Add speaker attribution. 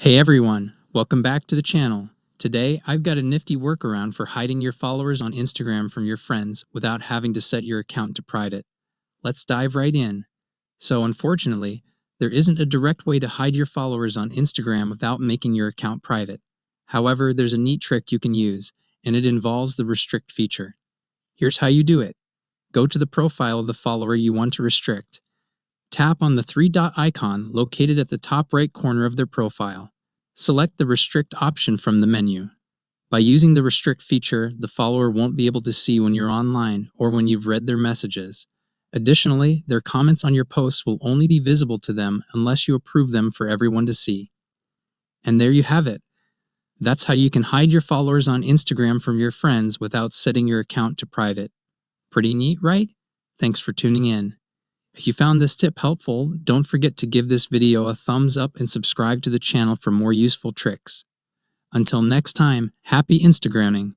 Speaker 1: Hey everyone, welcome back to the channel. Today, I've got a nifty workaround for hiding your followers on Instagram from your friends without having to set your account to private. Let's dive right in. So, unfortunately, there isn't a direct way to hide your followers on Instagram without making your account private. However, there's a neat trick you can use, and it involves the restrict feature. Here's how you do it. Go to the profile of the follower you want to restrict. Tap on the three-dot icon located at the top right corner of their profile. Select the Restrict option from the menu. By using the Restrict feature, the follower won't be able to see when you're online or when you've read their messages. Additionally, their comments on your posts will only be visible to them unless you approve them for everyone to see. And there you have it. That's how you can hide your followers on Instagram from your friends without setting your account to private. Pretty neat, right? Thanks for tuning in. If you found this tip helpful, don't forget to give this video a thumbs up and subscribe to the channel for more useful tricks. Until next time, happy Instagramming!